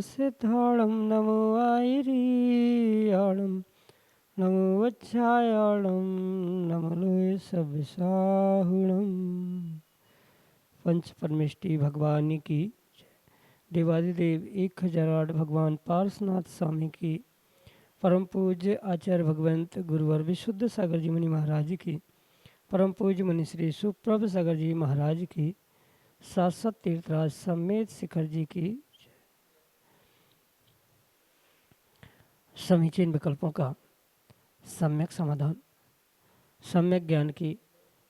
सिद्धाणं नमो आयरीयाणं नमो वच्छायाणं नमो लोय सविसाहुणं। पंच परमेष्टि भगवान की जय। देवादिदेव 1008 भगवान पार्श्वनाथ स्वामी की, परम पूज्य आचार्य भगवंत गुरुवर विशुद्ध सागर जी मुनि महाराज की, परम पूज्य मुनि श्री सुप्रभ सागर जी महाराज की, शाश्वत तीर्थराज समेत शिखर जी की जय। समीचीन विकल्पों का सम्यक समाधान। सम्यक ज्ञान की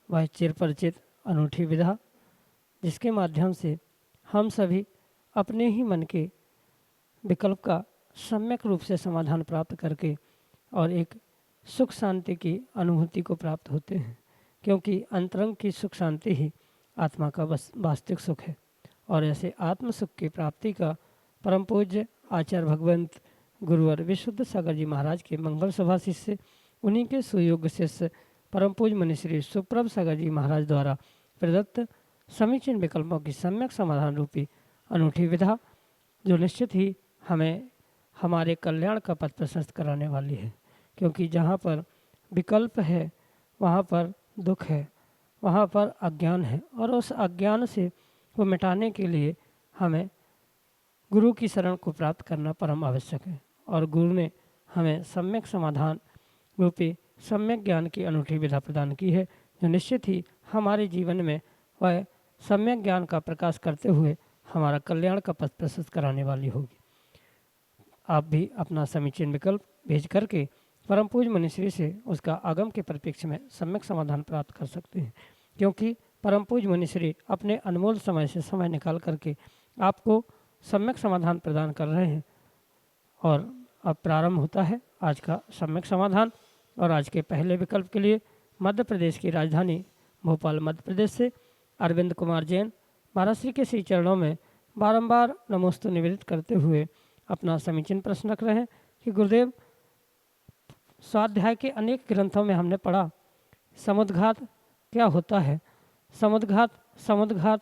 वह चिरपरिचित अनूठी विधा जिसके माध्यम से हम सभी अपने ही मन के विकल्प का सम्यक रूप से समाधान प्राप्त करके और एक सुख शांति की अनुभूति को प्राप्त होते हैं, क्योंकि अंतरंग की सुख शांति ही आत्मा का वास्तविक सुख है। और ऐसे आत्म सुख की प्राप्ति का परम पूज्य आचार्य भगवंत गुरुवर विशुद्ध सागर जी महाराज के मंगल सभा शिष्य, उन्हीं के सुयोग्य शिष्य परम पूज्य मुनि श्री सुप्रभ सागर जी महाराज द्वारा प्रदत्त समीचीन विकल्पों की सम्यक समाधान रूपी अनूठी विधा, जो निश्चित ही हमें हमारे कल्याण का पथ प्रशस्त कराने वाली है। क्योंकि जहाँ पर विकल्प है वहाँ पर दुख है, वहाँ पर अज्ञान है, और उस अज्ञान से वो मिटाने के लिए हमें गुरु की शरण को प्राप्त करना परम आवश्यक है। और गुरु ने हमें सम्यक समाधान रूपी सम्यक ज्ञान की अनूठी विधा प्रदान की है, जो निश्चित ही हमारे जीवन में वह सम्यक ज्ञान का प्रकाश करते हुए हमारा कल्याण का पथ प्रशस्त कराने वाली होगी। आप भी अपना समीचीन विकल्प भेज करके परम पूज्य मनुष्य से उसका आगम के परिप्रेक्ष्य में सम्यक समाधान प्राप्त कर सकते हैं, क्योंकि परम पूज्य मनुष्य अपने अनमोल समय से समय निकाल करके आपको सम्यक समाधान प्रदान कर रहे हैं। और अब प्रारंभ होता है आज का सम्यक समाधान। और आज के पहले विकल्प के लिए मध्य प्रदेश की राजधानी भोपाल मध्य प्रदेश से अरविंद कुमार जैन महाराज श्री के श्री चरणों में बारंबार नमोस्तु निवेदित करते हुए अपना समीचीन प्रश्न रख रहे हैं कि गुरुदेव, स्वाध्याय के अनेक ग्रंथों में हमने पढ़ा समुद्घात क्या होता है। समुद्घात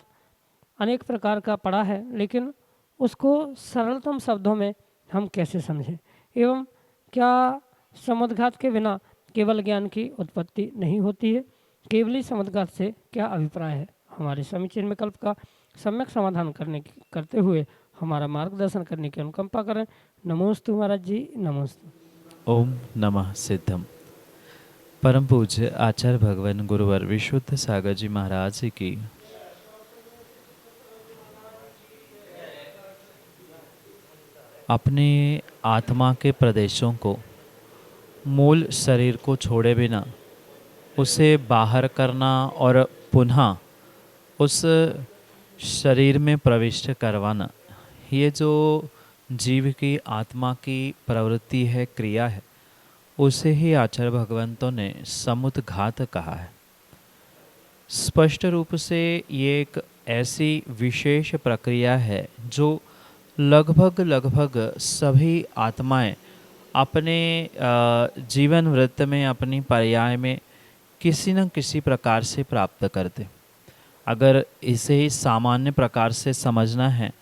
अनेक प्रकार का पढ़ा है, लेकिन उसको सरलतम शब्दों में हम कैसे समझें, एवं क्या समुद्घात के बिना केवल ज्ञान की उत्पत्ति नहीं होती है। केवली समुद्घात से क्या अभिप्राय है। हमारे समीचीन विकल्प का सम्यक समाधान करते हुए हमारा मार्गदर्शन करने की अनुकंपा करें। नमोस्तु महाराज जी, नमोस्तु। ओम नमः सिद्धम। परम पूज्य आचार्य भगवान गुरुवर विशुद्ध सागर जी महाराज की अपने आत्मा के प्रदेशों को मूल शरीर को छोड़े बिना उसे बाहर करना और पुनः उस शरीर में प्रविष्ट करवाना, ये जो जीव की आत्मा की प्रवृत्ति है, क्रिया है, उसे ही आचार्य भगवंतों ने समुद्घात कहा है। स्पष्ट रूप से ये एक ऐसी विशेष प्रक्रिया है जो लगभग सभी आत्माएं अपने जीवन वृत्त में, अपनी पर्याय में किसी न किसी प्रकार से प्राप्त करते। अगर इसे ही सामान्य प्रकार से समझना है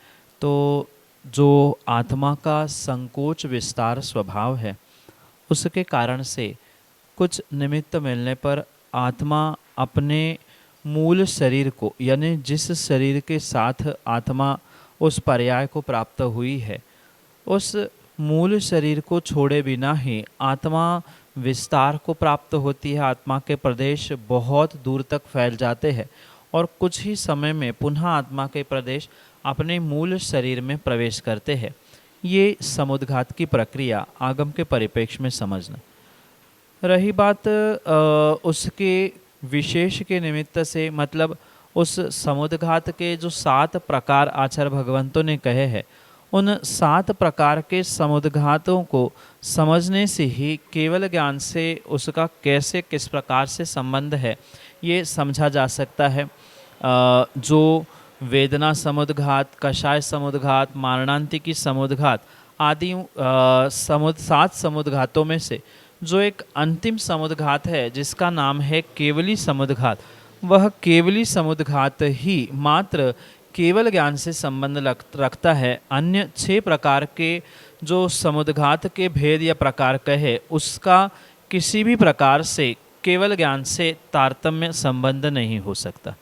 तो जो आत्मा का संकोच विस्तार स्वभाव है, उसके कारण से कुछ निमित्त मिलने पर आत्मा अपने मूल शरीर को, यानी जिस शरीर के साथ आत्मा उस पर्याय को प्राप्त हुई है, उस मूल शरीर को छोड़े बिना ही आत्मा विस्तार को प्राप्त होती है। आत्मा के प्रदेश बहुत दूर तक फैल जाते हैं और कुछ ही समय में पुनः आत्मा के प्रदेश अपने मूल शरीर में प्रवेश करते हैं। ये समुद्घात की प्रक्रिया आगम के परिप्रेक्ष्य में समझना। रही बात उसके विशेष के निमित्त से, मतलब उस समुद्घात के जो 7 प्रकार आचार्य भगवंतों ने कहे हैं, उन 7 प्रकार के समुद्घातों को समझने से ही केवल ज्ञान से उसका कैसे किस प्रकार से संबंध है ये समझा जा सकता है। जो वेदना समुद्घात, कषाय समुद्घात, मारणांतिकी समुद्घात आदि 7 समुद्घातों में से जो एक अंतिम समुद्घात है जिसका नाम है केवली समुद्घात, वह केवली समुद्घात ही मात्र केवल ज्ञान से संबंध रखता है, अन्य 6 प्रकार के जो समुद्घात के भेद या प्रकार कहे उसका किसी भी प्रकार से केवल ज्ञान से तारतम्य संबंध नहीं हो सकता,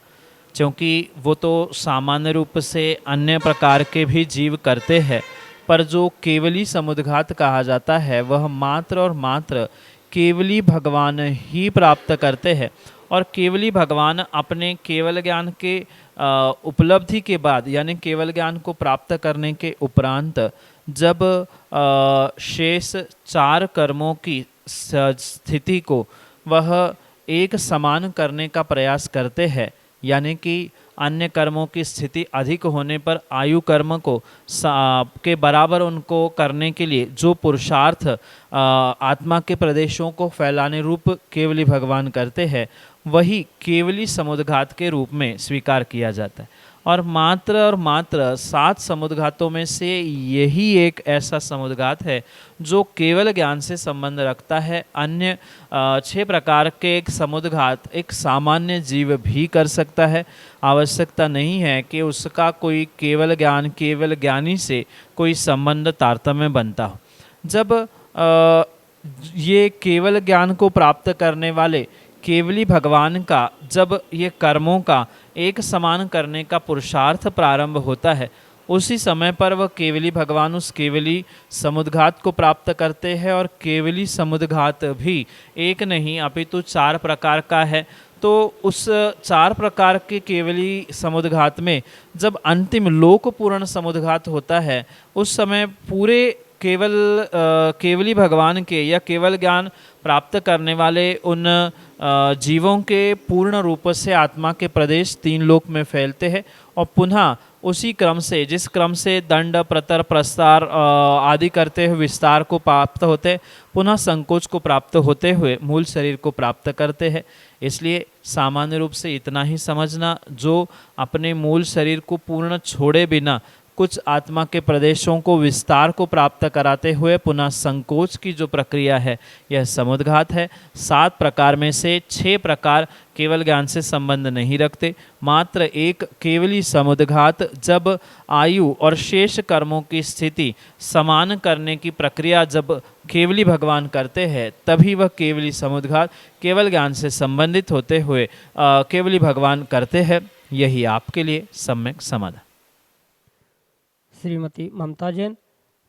क्योंकि वो तो सामान्य रूप से अन्य प्रकार के भी जीव करते हैं, पर जो केवली समुद्घात कहा जाता है वह मात्र और मात्र केवली भगवान ही प्राप्त करते हैं। और केवली भगवान अपने केवल ज्ञान के उपलब्धि के बाद, यानी केवल ज्ञान को प्राप्त करने के उपरांत, जब शेष 4 कर्मों की स्थिति को वह एक समान करने का प्रयास करते हैं, यानी कि अन्य कर्मों की स्थिति अधिक होने पर आयु कर्म को के बराबर उनको करने के लिए जो पुरुषार्थ आत्मा के प्रदेशों को फैलाने रूप केवली भगवान करते हैं, वही केवली समुद्घात के रूप में स्वीकार किया जाता है। और मात्र 7 समुद्घातों में से यही एक ऐसा समुद्घात है जो केवल ज्ञान से संबंध रखता है। अन्य 6 प्रकार के एक समुद्घात एक सामान्य जीव भी कर सकता है। आवश्यकता नहीं है कि उसका कोई केवल ज्ञानी से कोई संबंध तारतम्य बनता हो। जब ये केवल ज्ञान को प्राप्त करने वाले केवली भगवान का जब ये कर्मों का एक समान करने का पुरुषार्थ प्रारंभ होता है, उसी समय पर वह केवली भगवान उस केवली समुद्घात को प्राप्त करते हैं। और केवली समुद्घात भी एक नहीं अपितु 4 प्रकार का है। तो उस 4 प्रकार के केवली समुद्घात में जब अंतिम लोकपूर्ण समुद्घात होता है, उस समय पूरे केवली भगवान के या केवल ज्ञान प्राप्त करने वाले उन जीवों के पूर्ण रूप से आत्मा के प्रदेश 3 लोक में फैलते हैं और पुनः उसी क्रम से, जिस क्रम से दंड, प्रतर, प्रस्तार आदि करते हुए विस्तार को प्राप्त होते, पुनः संकोच को प्राप्त होते हुए मूल शरीर को प्राप्त करते हैं। इसलिए सामान्य रूप से इतना ही समझना, जो अपने मूल शरीर को पूर्ण छोड़े बिना कुछ आत्मा के प्रदेशों को विस्तार को प्राप्त कराते हुए पुनः संकोच की जो प्रक्रिया है, यह समुद्घात है। 7 प्रकार में से 6 प्रकार केवल ज्ञान से संबंध नहीं रखते। मात्र एक केवली समुद्घात जब आयु और शेष कर्मों की स्थिति समान करने की प्रक्रिया जब केवली भगवान करते हैं, तभी वह केवली समुद्घात केवल ज्ञान से संबंधित होते हुए केवली भगवान करते हैं। यही आपके लिए सम्यक समाधान। श्रीमती ममता जैन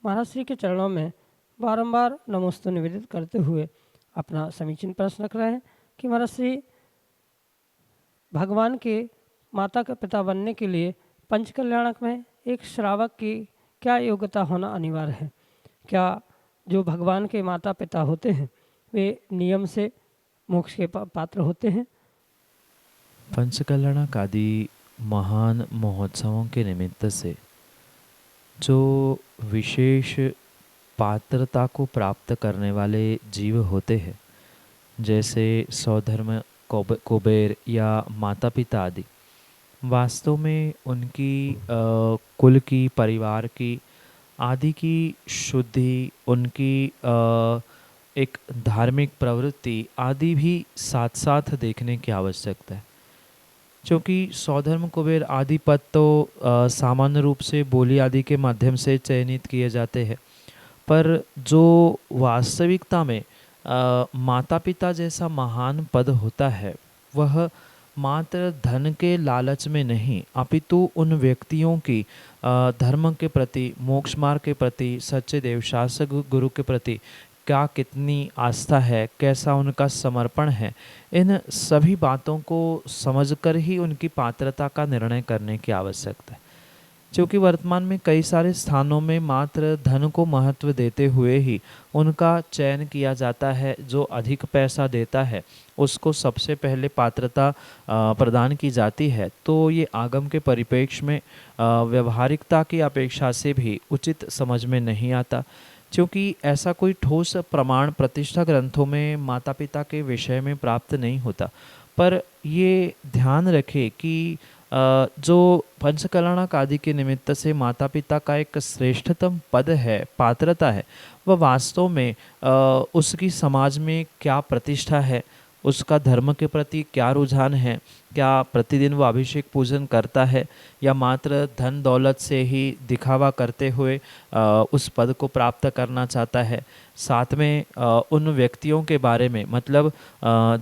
महाराज श्री के चरणों में बारंबार नमोस्तु निवेदित करते हुए अपना समीचीन प्रश्न रख रहे हैं कि महाराज श्री, भगवान के माता का पिता बनने के लिए पंचकल्याणक में एक श्रावक की क्या योग्यता होना अनिवार्य है? क्या जो भगवान के माता पिता होते हैं वे नियम से मोक्ष के पात्र होते हैं? पंचकल्याणक आदि महान महोत्सवों के निमित्त से जो विशेष पात्रता को प्राप्त करने वाले जीव होते हैं, जैसे सौधर्म, कुबेर या माता पिता आदि, वास्तव में उनकी कुल की, परिवार की आदि की शुद्धि, उनकी एक धार्मिक प्रवृत्ति आदि भी साथ साथ देखने की आवश्यकता है। क्योंकि सौधर्म, कुबेर आदि पद तो सामान्य रूप से बोली आदि के माध्यम से चयनित किए जाते हैं, पर जो वास्तविकता में माता पिता जैसा महान पद होता है, वह मात्र धन के लालच में नहीं अपितु उन व्यक्तियों की धर्म के प्रति, मोक्ष मार्ग के प्रति, सच्चे देवशासक गुरु के प्रति क्या कितनी आस्था है, कैसा उनका समर्पण है, इन सभी बातों को समझकर ही उनकी पात्रता का निर्णय करने की आवश्यकता है। क्योंकि वर्तमान में कई सारे स्थानों में मात्र धन को महत्व देते हुए ही उनका चयन किया जाता है। जो अधिक पैसा देता है उसको सबसे पहले पात्रता प्रदान की जाती है। तो ये आगम के परिप्रेक्ष्य में व्यवहारिकता की अपेक्षा से भी उचित समझ में नहीं आता, क्योंकि ऐसा कोई ठोस प्रमाण प्रतिष्ठा ग्रंथों में माता पिता के विषय में प्राप्त नहीं होता। पर ये ध्यान रखें कि जो पंचकल्याणक आदि के निमित्त से माता पिता का एक श्रेष्ठतम पद है, पात्रता है, वह वास्तव में उसकी समाज में क्या प्रतिष्ठा है, उसका धर्म के प्रति क्या रुझान है, क्या प्रतिदिन वो अभिषेक पूजन करता है या मात्र धन दौलत से ही दिखावा करते हुए उस पद को प्राप्त करना चाहता है। साथ में उन व्यक्तियों के बारे में, मतलब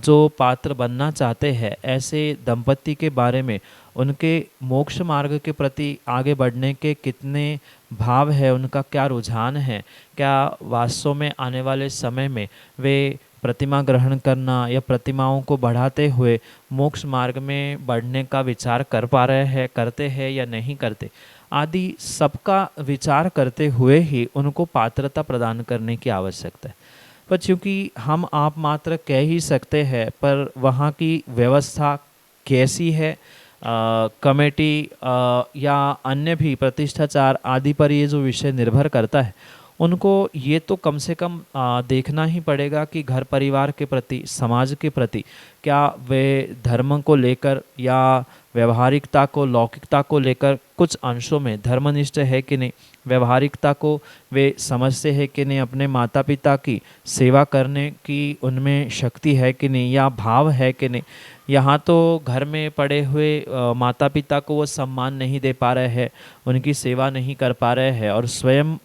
जो पात्र बनना चाहते हैं, ऐसे दंपति के बारे में, उनके मोक्ष मार्ग के प्रति आगे बढ़ने के कितने भाव है, उनका क्या रुझान है, क्या वास्तव में आने वाले समय में वे प्रतिमा ग्रहण करना या प्रतिमाओं को बढ़ाते हुए मोक्ष मार्ग में बढ़ने का विचार कर पा रहे हैं, करते हैं या नहीं करते, आदि सबका विचार करते हुए ही उनको पात्रता प्रदान करने की आवश्यकता है। पर चूँकि हम आप मात्र कह ही सकते हैं, पर वहाँ की व्यवस्था कैसी है, कमेटी या अन्य भी प्रतिष्ठाचार आदि पर ये जो विषय निर्भर करता है, उनको ये तो कम से कम देखना ही पड़ेगा कि घर परिवार के प्रति, समाज के प्रति क्या वे धर्म को लेकर या व्यवहारिकता को, लौकिकता को लेकर कुछ अंशों में धर्मनिष्ठ है कि नहीं, व्यवहारिकता को वे समझते हैं कि नहीं, अपने माता पिता की सेवा करने की उनमें शक्ति है कि नहीं या भाव है कि नहीं। यहाँ तो घर में पड़े हुए माता पिता को वो सम्मान नहीं दे पा रहे हैं, उनकी सेवा नहीं कर पा रहे हैं और स्वयं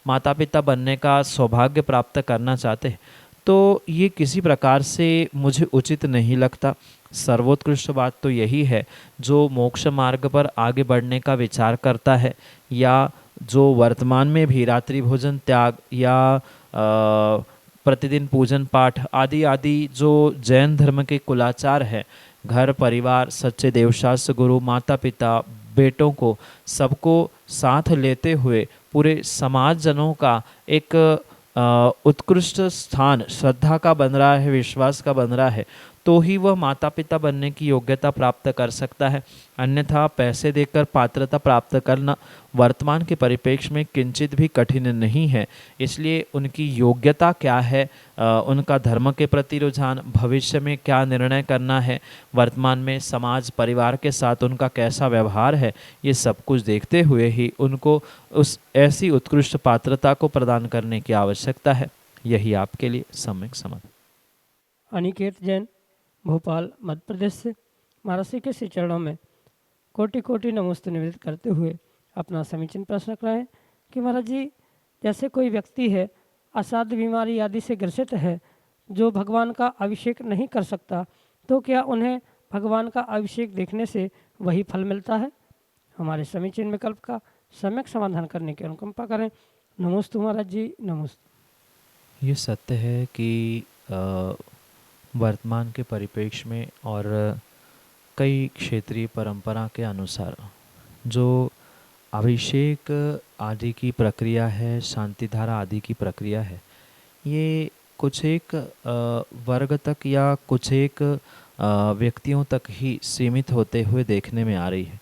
माता पिता बनने का सौभाग्य प्राप्त करना चाहते हैं, तो ये किसी प्रकार से मुझे उचित नहीं लगता। सर्वोत्कृष्ट बात तो यही है, जो मोक्ष मार्ग पर आगे बढ़ने का विचार करता है या जो वर्तमान में भी रात्रि भोजन त्याग या प्रतिदिन पूजन पाठ आदि आदि जो जैन धर्म के कुलाचार है, घर परिवार, सच्चे देवशास्त्र, गुरु, माता पिता, बेटों को सबको साथ लेते हुए पूरे समाज जनों का एक उत्कृष्ट स्थान श्रद्धा का बन रहा है, विश्वास का बन रहा है, तो ही वह माता पिता बनने की योग्यता प्राप्त कर सकता है। अन्यथा पैसे देकर पात्रता प्राप्त करना वर्तमान के परिप्रेक्ष्य में किंचित भी कठिन नहीं है। इसलिए उनकी योग्यता क्या है, उनका धर्म के प्रति रुझान, भविष्य में क्या निर्णय करना है, वर्तमान में समाज परिवार के साथ उनका कैसा व्यवहार है, ये सब कुछ देखते हुए ही उनको उस ऐसी उत्कृष्ट पात्रता को प्रदान करने की आवश्यकता है। यही आपके लिए सम्यक समाधान। अनिकेत जैन, भोपाल, मध्य प्रदेश से महर्षि के श्री चरणों में कोटि कोटि नमस्ते निवेदित करते हुए अपना समीचीन प्रश्न रख रहे हैं कि महाराज जी, जैसे कोई व्यक्ति है असाध्य बीमारी आदि से ग्रसित है, जो भगवान का अभिषेक नहीं कर सकता, तो क्या उन्हें भगवान का अभिषेक देखने से वही फल मिलता है? हमारे समीचीन विकल्प का सम्यक समाधान करने की अनुकंपा करें। नमोस्तु महाराज जी, नमोस्तु। ये सत्य है कि वर्तमान के परिप्रेक्ष्य में और कई क्षेत्रीय परंपरा के अनुसार जो अभिषेक आदि की प्रक्रिया है, शांति धारा आदि की प्रक्रिया है, ये कुछ एक वर्ग तक या कुछ एक व्यक्तियों तक ही सीमित होते हुए देखने में आ रही है।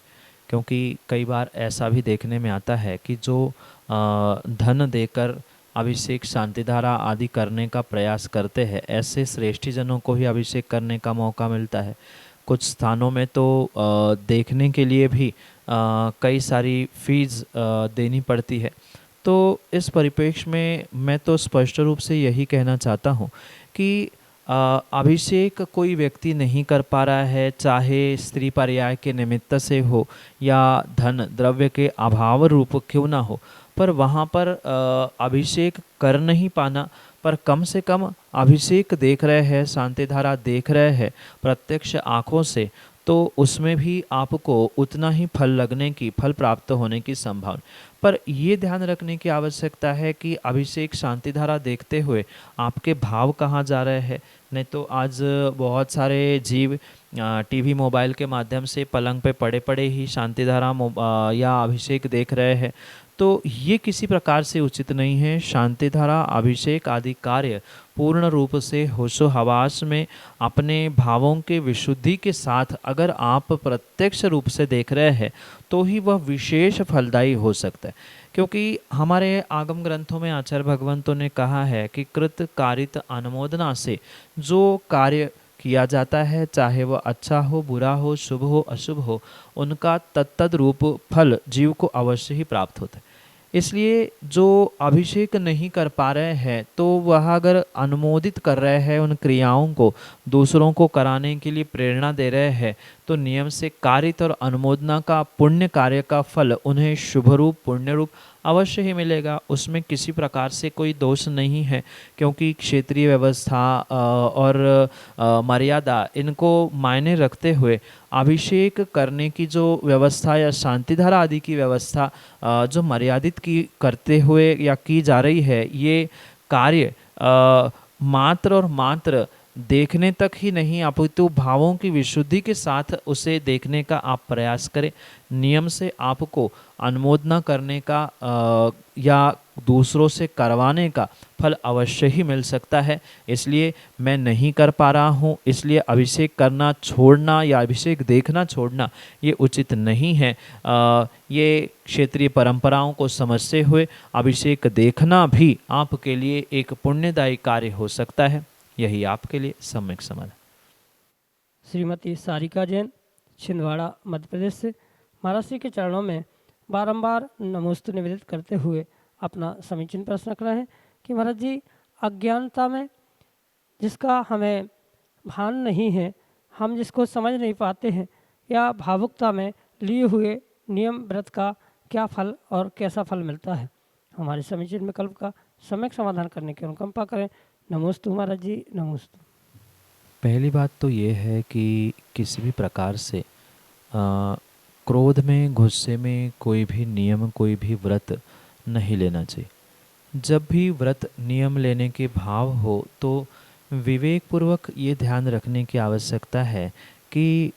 क्योंकि कई बार ऐसा भी देखने में आता है कि जो धन देकर अभिषेक, शांति धारा आदि करने का प्रयास करते हैं, ऐसे श्रेष्ठी जनों को ही अभिषेक करने का मौका मिलता है। कुछ स्थानों में तो देखने के लिए भी कई सारी फीस देनी पड़ती है। तो इस परिप्रेक्ष्य में मैं तो स्पष्ट रूप से यही कहना चाहता हूँ कि अभिषेक कोई व्यक्ति नहीं कर पा रहा है, चाहे स्त्री पर्याय के निमित्त से हो या धन द्रव्य के अभाव रूप क्यों ना हो, पर वहाँ पर अभिषेक कर नहीं पाना, पर कम से कम अभिषेक देख रहे हैं, शांति धारा देख रहे हैं प्रत्यक्ष आँखों से, तो उसमें भी आपको उतना ही फल लगने की, फल प्राप्त होने की संभावना। पर ये ध्यान रखने की आवश्यकता है कि अभिषेक, शांति धारा देखते हुए आपके भाव कहाँ जा रहे हैं। नहीं तो आज बहुत सारे जीव टीवी मोबाइल के माध्यम से पलंग पे पड़े पड़े ही शांति धारा या अभिषेक देख रहे हैं, तो ये किसी प्रकार से उचित नहीं है। शांति धारा, अभिषेक आदि कार्य पूर्ण रूप से होशो हवास में अपने भावों के विशुद्धि के साथ अगर आप प्रत्यक्ष रूप से देख रहे हैं, तो ही वह विशेष फलदायी हो सकता है। क्योंकि हमारे आगम ग्रंथों में आचार्य भगवंतों ने कहा है कि कृत कारित अनुमोदना से जो कार्य किया जाता है, चाहे वह अच्छा हो, बुरा हो, शुभ हो, अशुभ हो, उनका तत्तद रूप फल जीव को अवश्य ही प्राप्त होता है। इसलिए जो अभिषेक नहीं कर पा रहे हैं तो वह अगर अनुमोदित कर रहे हैं उन क्रियाओं को, दूसरों को कराने के लिए प्रेरणा दे रहे हैं, तो नियम से कारित और अनुमोदना का पुण्य कार्य का फल उन्हें शुभ रूप पुण्य रूप अवश्य ही मिलेगा। उसमें किसी प्रकार से कोई दोष नहीं है, क्योंकि क्षेत्रीय व्यवस्था और मर्यादा इनको मायने रखते हुए अभिषेक करने की जो व्यवस्था या शांतिधारा आदि की व्यवस्था जो मर्यादित की करते हुए या की जा रही है, ये कार्य मात्र और मात्र देखने तक ही नहीं अपितु भावों की विशुद्धि के साथ उसे देखने का आप प्रयास करें। नियम से आपको अनुमोदना करने का या दूसरों से करवाने का फल अवश्य ही मिल सकता है। इसलिए मैं नहीं कर पा रहा हूँ, इसलिए अभिषेक करना छोड़ना या अभिषेक देखना छोड़ना ये उचित नहीं है। ये क्षेत्रीय परंपराओं को समझते हुए अभिषेक देखना भी आपके लिए एक पुण्यदायी कार्य हो सकता है। यही आपके लिए सम्यक समाधान। श्रीमती सारिका जैन, छिंदवाड़ा, मध्य प्रदेश से महाराज श्री के चरणों में बारंबार नमोस्तु निवेदित करते हुए अपना समीचीन प्रश्न रख रहे हैं कि महाराज जी, अज्ञानता में जिसका हमें भान नहीं है, हम जिसको समझ नहीं पाते हैं, या भावुकता में लिए हुए नियम व्रत का क्या फल और कैसा फल मिलता है, हमारे समीचीन विकल्प का सम्यक समाधान करने की अनुकंपा करें। नमोस्तु महाराज जी, नमोस्तु। पहली बात तो ये है कि किसी भी प्रकार से क्रोध में, गुस्से में कोई भी नियम, कोई भी व्रत नहीं लेना चाहिए। जब भी व्रत नियम लेने के भाव हो तो विवेक पूर्वक ये ध्यान रखने की आवश्यकता है कि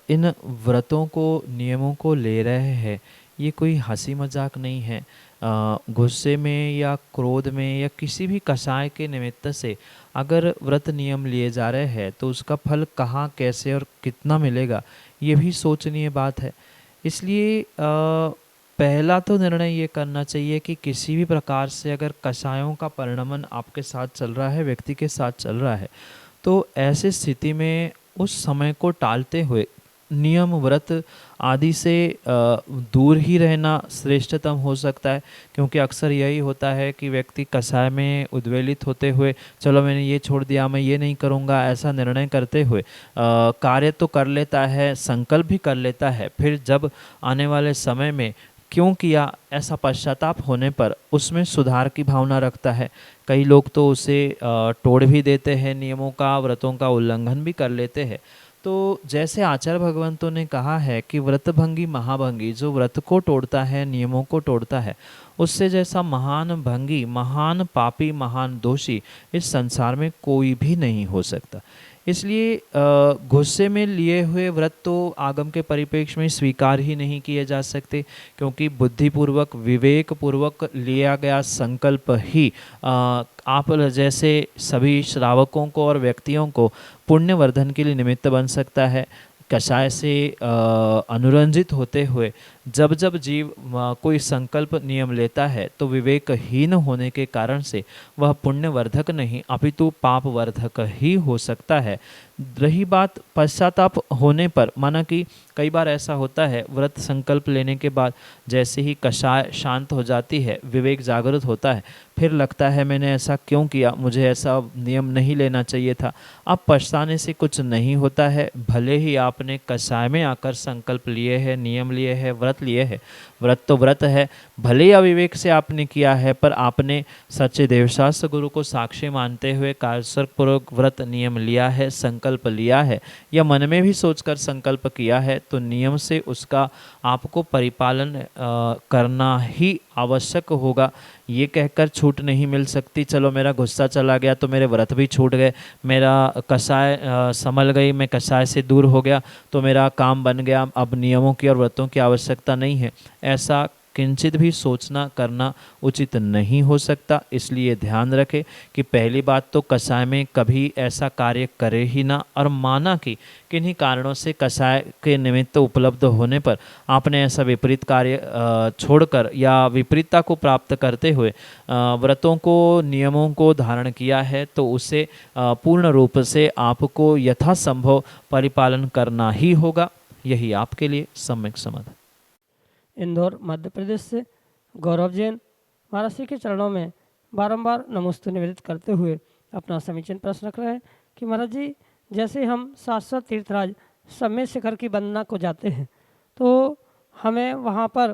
इन व्रतों को, नियमों को ले रहे हैं, ये कोई हंसी मजाक नहीं है। गुस्से में या क्रोध में या किसी भी कषाय के निमित्त से अगर व्रत नियम लिए जा रहे हैं तो उसका फल कहाँ, कैसे और कितना मिलेगा, ये भी सोचनीय बात है। इसलिए पहला तो निर्णय ये करना चाहिए कि किसी भी प्रकार से अगर कषायों का परिणमन आपके साथ चल रहा है, व्यक्ति के साथ चल रहा है, तो ऐसी स्थिति में उस समय को टालते हुए नियम व्रत आदि से दूर ही रहना श्रेष्ठतम हो सकता है। क्योंकि अक्सर यही होता है कि व्यक्ति कषाय में उद्वेलित होते हुए, चलो मैंने ये छोड़ दिया, मैं ये नहीं करूँगा, ऐसा निर्णय करते हुए कार्य तो कर लेता है, संकल्प भी कर लेता है, फिर जब आने वाले समय में क्यों किया ऐसा पश्चाताप होने पर उसमें सुधार की भावना रखता है। कई लोग तो उसे तोड़ भी देते हैं, नियमों का, व्रतों का उल्लंघन भी कर लेते हैं। तो जैसे आचार्य भगवंतों ने कहा है कि व्रतभंगी महाभंगी, जो व्रत को तोड़ता है, नियमों को तोड़ता है, उससे जैसा महान भंगी, महान पापी, महान दोषी इस संसार में कोई भी नहीं हो सकता। इसलिए गुस्से में लिए हुए व्रत तो आगम के परिप्रेक्ष्य में स्वीकार ही नहीं किए जा सकते, क्योंकि बुद्धिपूर्वक, विवेकपूर्वक लिया गया संकल्प ही आप जैसे सभी श्रावकों को और व्यक्तियों को पुण्यवर्धन के लिए निमित्त बन सकता है। कषाय से अनुरंजित होते हुए जब जब जीव कोई संकल्प नियम लेता है तो विवेकहीन होने के कारण से वह पुण्यवर्धक नहीं अपितु पापवर्धक ही हो सकता है। रही बात पश्चाताप होने पर, माना कि कई बार ऐसा होता है, व्रत संकल्प लेने के बाद जैसे ही कषाय शांत हो जाती है, विवेक जागृत होता है, फिर लगता है मैंने ऐसा क्यों किया, मुझे ऐसा नियम नहीं लेना चाहिए था। अब पछताने से कुछ नहीं होता है। भले ही आपने कषाय में आकर संकल्प लिए हैं, नियम लिए हैं, व्रत लिए हैं, व्रत तो व्रत है, भले ही अविवेक से आपने किया है, पर आपने सच्चे देवशास्त्र गुरु को साक्षी मानते हुए कायस्वपूर्वक व्रत नियम लिया है, संकल्प लिया है, या मन में भी सोचकर संकल्प किया है, तो नियम से उसका आपको परिपालन करना ही आवश्यक होगा। ये कहकर छूट नहीं मिल सकती, चलो मेरा गुस्सा चला गया तो मेरे व्रत भी छूट गए, मेरा कषाय संभल गई, मैं कषाय से दूर हो गया तो मेरा काम बन गया, अब नियमों की और व्रतों की आवश्यकता नहीं है, ऐसा किंचित भी सोचना करना उचित नहीं हो सकता। इसलिए ध्यान रखें कि पहली बात तो कषाय में कभी ऐसा कार्य करे ही ना, और माना कि किन्हीं कारणों से कषाय के निमित्त उपलब्ध होने पर आपने ऐसा विपरीत कार्य छोड़कर या विपरीतता को प्राप्त करते हुए व्रतों को, नियमों को धारण किया है, तो उसे पूर्ण रूप से आपको यथासंभव परिपालन करना ही होगा। यही आपके लिए सम्यक समाधान। इंदौर, मध्य प्रदेश से गौरव जैन महाराज श्री के चरणों में बारंबार नमोस्तु निवेदित करते हुए अपना समीचीन प्रश्न रख रहे हैं कि महाराज जी, जैसे हम शाश्वत तीर्थराज सम्य शिखर की वंदना को जाते हैं तो हमें वहाँ पर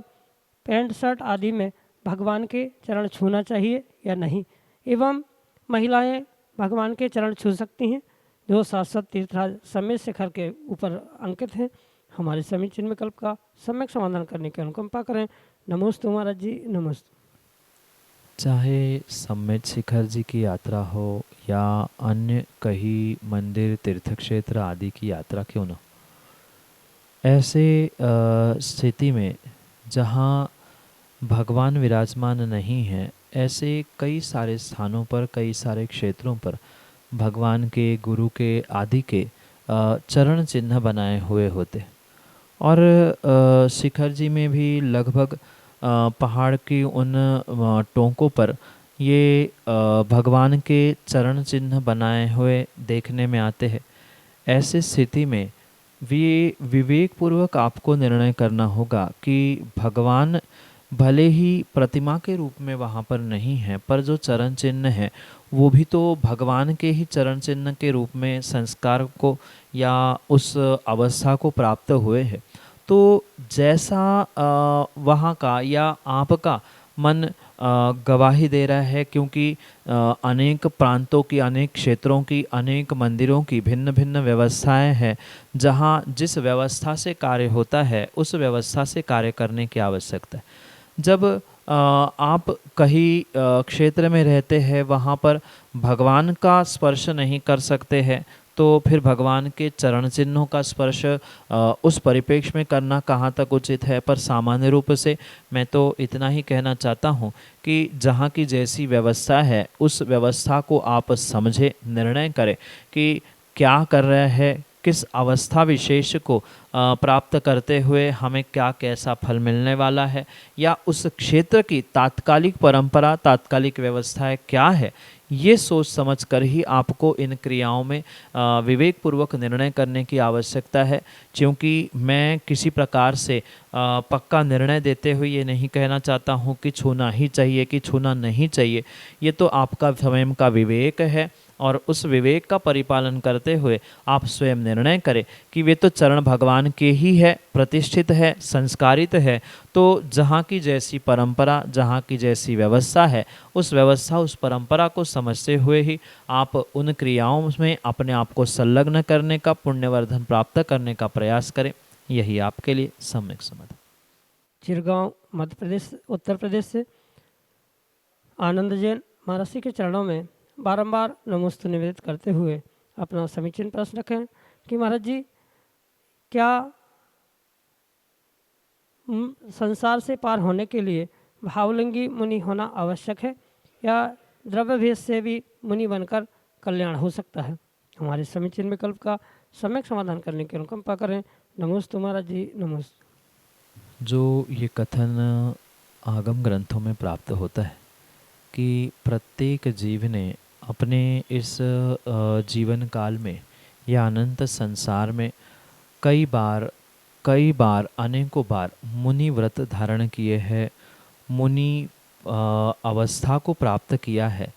पैंट शर्ट आदि में भगवान के चरण छूना चाहिए या नहीं, एवं महिलाएं भगवान के चरण छू सकती हैं जो शाश्वत तीर्थराज सम्य शिखर के ऊपर अंकित हैं। हमारे समीचीन विकल्प का सम्यक समाधान करने की अनुकंपा करें। नमोस्तु महाराज जी, नमोस्तु। चाहे सम्मेद शिखर जी की यात्रा हो या अन्य कहीं मंदिर तीर्थ क्षेत्र आदि की यात्रा क्यों न, ऐसे स्थिति में जहाँ भगवान विराजमान नहीं हैं, ऐसे कई सारे स्थानों पर, कई सारे क्षेत्रों पर भगवान के, गुरु के आदि के चरण चिन्ह बनाए हुए होते। और शिखर जी में भी लगभग पहाड़ की उन टोंकों पर ये भगवान के चरण चिन्ह बनाए हुए देखने में आते हैं। ऐसी स्थिति में विवेक पूर्वक आपको निर्णय करना होगा कि भगवान भले ही प्रतिमा के रूप में वहाँ पर नहीं है, पर जो चरण चिन्ह है वो भी तो भगवान के ही चरण चिन्ह के रूप में संस्कार को या उस अवस्था को प्राप्त हुए हैं। तो जैसा वहाँ का या आपका मन गवाही दे रहा है, क्योंकि अनेक प्रांतों की, अनेक क्षेत्रों की, अनेक मंदिरों की भिन्न भिन्न व्यवस्थाएं हैं, जहाँ जिस व्यवस्था से कार्य होता है उस व्यवस्था से कार्य करने की आवश्यकता है। जब आप कहीं क्षेत्र में रहते हैं, वहाँ पर भगवान का स्पर्श नहीं कर सकते हैं, तो फिर भगवान के चरण चिन्हों का स्पर्श उस परिप्रेक्ष्य में करना कहाँ तक उचित है। पर सामान्य रूप से मैं तो इतना ही कहना चाहता हूँ कि जहाँ की जैसी व्यवस्था है उस व्यवस्था को आप समझे, निर्णय करें कि क्या कर रहा है, किस अवस्था विशेष को प्राप्त करते हुए हमें क्या कैसा फल मिलने वाला है, या उस क्षेत्र की तात्कालिक परंपरा, तात्कालिक व्यवस्थाएं क्या है, ये सोच समझ कर ही आपको इन क्रियाओं में विवेक पूर्वक निर्णय करने की आवश्यकता है। क्योंकि मैं किसी प्रकार से पक्का निर्णय देते हुए ये नहीं कहना चाहता हूँ कि छूना ही चाहिए कि छूना नहीं चाहिए। ये तो आपका स्वयं का विवेक है, और उस विवेक का परिपालन करते हुए आप स्वयं निर्णय करें कि वे तो चरण भगवान के ही है, प्रतिष्ठित है, संस्कारित है। तो जहाँ की जैसी परंपरा, जहाँ की जैसी व्यवस्था है, उस व्यवस्था, उस परंपरा को समझते हुए ही आप उन क्रियाओं में अपने आप को संलग्न करने का, पुण्यवर्धन प्राप्त करने का प्रयास करें। यही आपके लिए सम्यक समाधान। चिरगांव मध्य प्रदेश, उत्तर प्रदेश से आनंद जैन महाराज के चरणों में बारंबार नमोस्तु निवेदित करते हुए अपना समीचीन प्रश्न रखें कि महाराज जी, क्या संसार से पार होने के लिए भावलिंगी मुनि होना आवश्यक है या द्रव्य भेद से भी मुनि बनकर कल्याण हो सकता है? हमारे समीचीन विकल्प का सम्यक समाधान करने की अनुकंपा करें। नमोस्तु महाराज जी, नमोस्तु। जो ये कथन आगम ग्रंथों में प्राप्त होता है कि प्रत्येक जीव ने अपने इस जीवन काल में या अनंत संसार में कई बार अनेकों बार मुनि व्रत धारण किए हैं, मुनि अवस्था को प्राप्त किया है।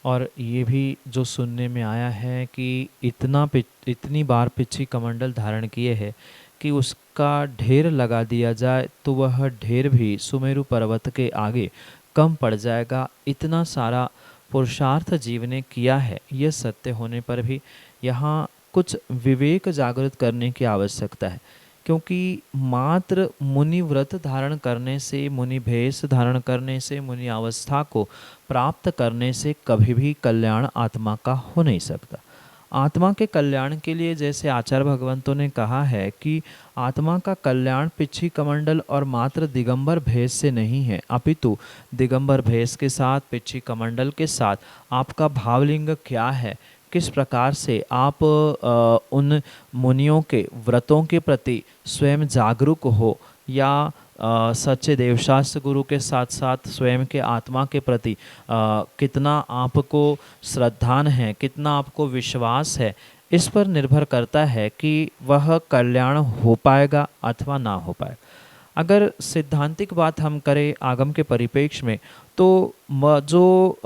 और ये भी जो सुनने में आया है कि इतनी बार पिछी कमंडल धारण किए हैं कि उसका ढेर लगा दिया जाए तो वह ढेर भी सुमेरु पर्वत के आगे कम पड़ जाएगा। इतना सारा पुरुषार्थ जीव ने किया है। यह सत्य होने पर भी यहाँ कुछ विवेक जागृत करने की आवश्यकता है, क्योंकि मात्र मुनि व्रत धारण करने से, मुनि भेष धारण करने से, मुनि अवस्था को प्राप्त करने से कभी भी कल्याण आत्मा का हो नहीं सकता। आत्मा के कल्याण के लिए जैसे आचार्य भगवंतों ने कहा है कि आत्मा का कल्याण पिछी कमंडल और मात्र दिगंबर भेष से नहीं है, अपितु दिगंबर भेष के साथ, पिछी कमंडल के साथ आपका भावलिंग क्या है, किस प्रकार से आप उन मुनियों के व्रतों के प्रति स्वयं जागरूक हो, या सच्चे देवशास्त्र गुरु के साथ साथ स्वयं के आत्मा के प्रति कितना आपको श्रद्धान है, कितना आपको विश्वास है, इस पर निर्भर करता है कि वह कल्याण हो पाएगा अथवा ना हो पाएगा। अगर सिद्धांतिक बात हम करें आगम के परिप्रेक्ष्य में, तो जो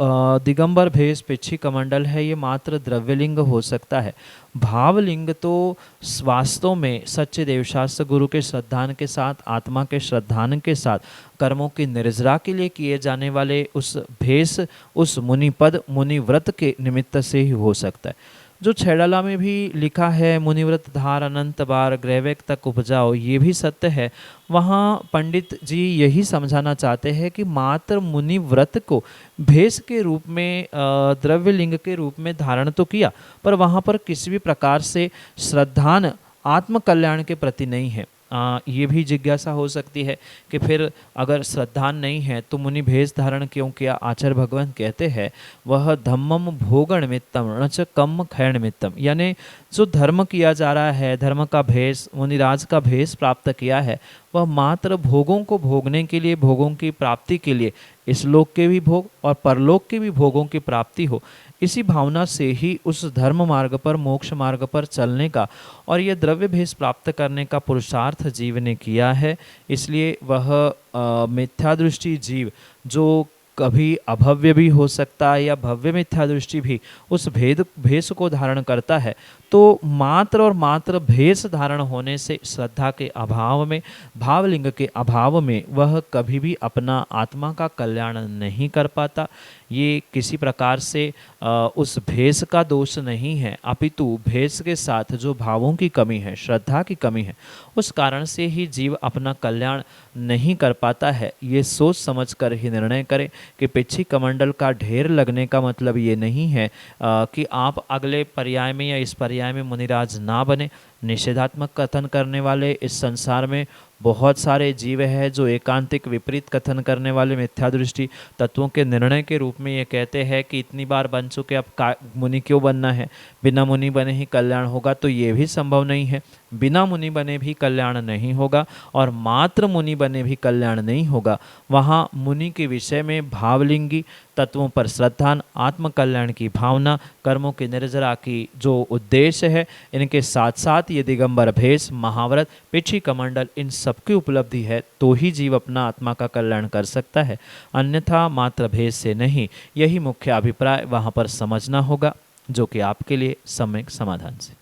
दिगंबर भेष पिछी कमंडल है, ये मात्र द्रव्यलिंग हो सकता है। भावलिंग तो वास्तव में सच्चे देवशास्त्र गुरु के श्रद्धान के साथ, आत्मा के श्रद्धान के साथ, कर्मों की निर्जरा के लिए किए जाने वाले उस भेष, उस मुनिपद, मुनिव्रत के निमित्त से ही हो सकता है। जो छैडाला में भी लिखा है, मुनिव्रत धार अनंत बार ग्रैवेक तक उपजाओ, ये भी सत्य है। वहाँ पंडित जी यही समझाना चाहते हैं कि मात्र मुनिव्रत को भेष के रूप में, द्रव्यलिंग के रूप में धारण तो किया, पर वहाँ पर किसी भी प्रकार से श्रद्धान आत्मकल्याण के प्रति नहीं है। ये भी जिज्ञासा हो सकती है कि फिर अगर श्रद्धान नहीं है तो मुनि भेष धारण क्यों किया। आचार्य भगवान कहते हैं, वह धम्मम भोग निमित्तम न च कम खैर निमित्तम, यानी जो धर्म किया जा रहा है, धर्म का भेष, मुनिराज का भेष प्राप्त किया है, वह मात्र भोगों को भोगने के लिए, भोगों की प्राप्ति के लिए, इस लोक के भी भोग और परलोक के भी भोगों की प्राप्ति हो, इसी भावना से ही उस धर्म मार्ग पर, मोक्ष मार्ग पर चलने का और यह द्रव्य भेष प्राप्त करने का पुरुषार्थ जीव ने किया है। इसलिए वह मिथ्या दृष्टि जीव, जो कभी अभव्य भी हो सकता है या भव्य मिथ्या दृष्टि भी उस भेष को धारण करता है, तो मात्र और मात्र भेष धारण होने से, श्रद्धा के अभाव में, भावलिंग के अभाव में, वह कभी भी अपना आत्मा का कल्याण नहीं कर पाता। ये किसी प्रकार से उस भेष का दोष नहीं है, अपितु भेष के साथ जो भावों की कमी है, श्रद्धा की कमी है, उस कारण से ही जीव अपना कल्याण नहीं कर पाता है। ये सोच समझ कर ही निर्णय करें कि पिछी कमंडल का ढेर लगने का मतलब ये नहीं है कि आप अगले पर्याय में या इस पर्याय में मुनिराज ना बने। निषेधात्मक कथन करने वाले इस संसार में बहुत सारे जीव हैं जो एकांतिक विपरीत कथन करने वाले मिथ्या दृष्टि तत्वों के निर्णय के रूप में ये कहते हैं कि इतनी बार बन चुके, अब मुनि क्यों बनना है, बिना मुनि बने ही कल्याण होगा। तो ये भी संभव नहीं है, बिना मुनि बने भी कल्याण नहीं होगा और मात्र मुनि बने भी कल्याण नहीं होगा। वहाँ मुनि के विषय में भावलिंगी तत्वों पर श्रद्धान, आत्मकल्याण की भावना, कर्मों की निर्जरा की जो उद्देश्य है, इनके साथ साथ ये दिगंबर भेष, महाव्रत, पिछी कमंडल, इन सबकी उपलब्धि है तो ही जीव अपना आत्मा का कल्याण कर सकता है, अन्यथा मात्र भेष से नहीं। यही मुख्य अभिप्राय वहाँ पर समझना होगा, जो कि आपके लिए सम्यक समाधान से।